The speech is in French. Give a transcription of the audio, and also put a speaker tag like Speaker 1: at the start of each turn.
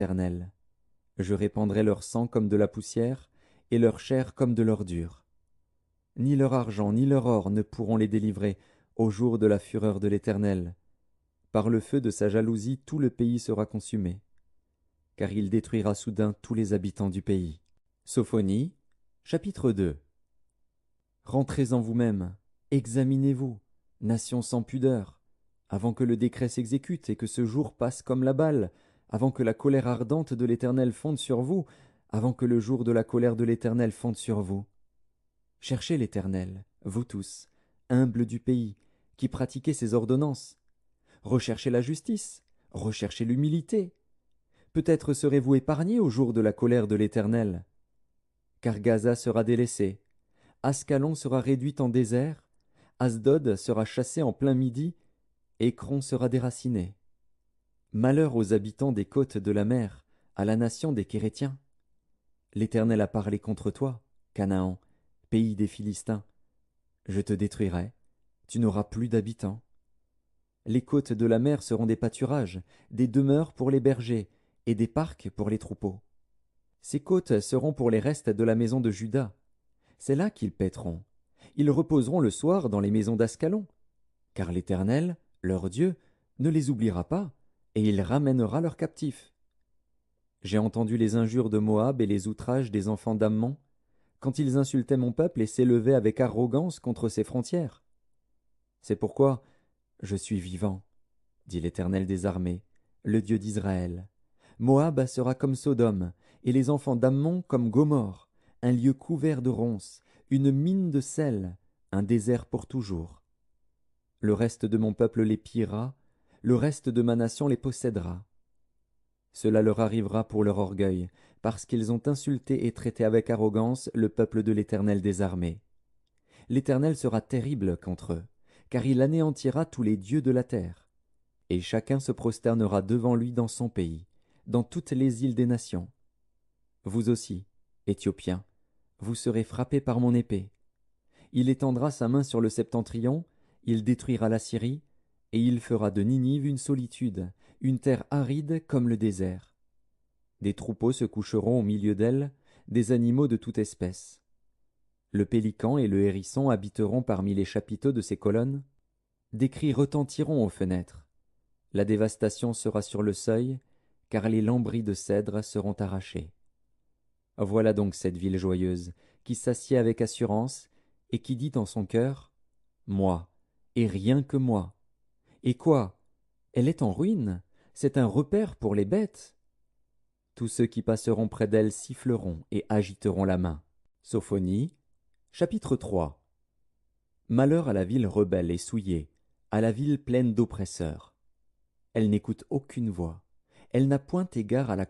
Speaker 1: l'Éternel. Je répandrai leur sang comme de la poussière, et leur chair comme de l'ordure. Ni leur argent, ni leur or ne pourront les délivrer au jour de la fureur de l'Éternel. Par le feu de sa jalousie, tout le pays sera consumé, car il détruira soudain tous les habitants du pays. Sophonie, chapitre 2. Rentrez en vous-même, examinez-vous, nation sans pudeur, avant que le décret s'exécute et que ce jour passe comme la balle, avant que la colère ardente de l'Éternel fonde sur vous, avant que le jour de la colère de l'Éternel fonde sur vous. Cherchez l'Éternel, vous tous, humbles du pays, qui pratiquez ses ordonnances. Recherchez la justice, recherchez l'humilité. Peut-être serez-vous épargnés au jour de la colère de l'Éternel. Car Gaza sera délaissée, Ascalon sera réduite en désert, Asdod sera chassé en plein midi, Écron sera déraciné. Malheur aux habitants des côtes de la mer, à la nation des Kérétiens. L'Éternel a parlé contre toi, Canaan, pays des Philistins. Je te détruirai, tu n'auras plus d'habitants. Les côtes de la mer seront des pâturages, des demeures pour les bergers, et des parcs pour les troupeaux. Ces côtes seront pour les restes de la maison de Juda. C'est là qu'ils paîtront. Ils reposeront le soir dans les maisons d'Ascalon. Car l'Éternel, leur Dieu, ne les oubliera pas, et il ramènera leurs captifs. J'ai entendu les injures de Moab et les outrages des enfants d'Ammon, quand ils insultaient mon peuple et s'élevaient avec arrogance contre ses frontières. C'est pourquoi je suis vivant, dit l'Éternel des armées, le Dieu d'Israël. Moab sera comme Sodome, et les enfants d'Ammon comme Gomorrhe, un lieu couvert de ronces, une mine de sel, un désert pour toujours. Le reste de mon peuple les pillera, le reste de ma nation les possédera. Cela leur arrivera pour leur orgueil, parce qu'ils ont insulté et traité avec arrogance le peuple de l'Éternel des armées. L'Éternel sera terrible contre eux, car il anéantira tous les dieux de la terre. Et chacun se prosternera devant lui dans son pays, dans toutes les îles des nations. Vous aussi, Éthiopiens, vous serez frappés par mon épée. Il étendra sa main sur le septentrion, il détruira la Syrie, et il fera de Ninive une solitude, une terre aride comme le désert. Des troupeaux se coucheront au milieu d'elle, des animaux de toute espèce. Le pélican et le hérisson habiteront parmi les chapiteaux de ses colonnes. Des cris retentiront aux fenêtres. La dévastation sera sur le seuil, car les lambris de cèdre seront arrachés. Voilà donc cette ville joyeuse, qui s'assied avec assurance, et qui dit en son cœur, moi, et rien que moi. Et quoi? Elle est en ruine, c'est un repaire pour les bêtes. Tous ceux qui passeront près d'elle siffleront et agiteront la main. Sophonie, chapitre 3. Malheur à la ville rebelle et souillée, à la ville pleine d'oppresseurs. Elle n'écoute aucune voix, elle n'a point égard à la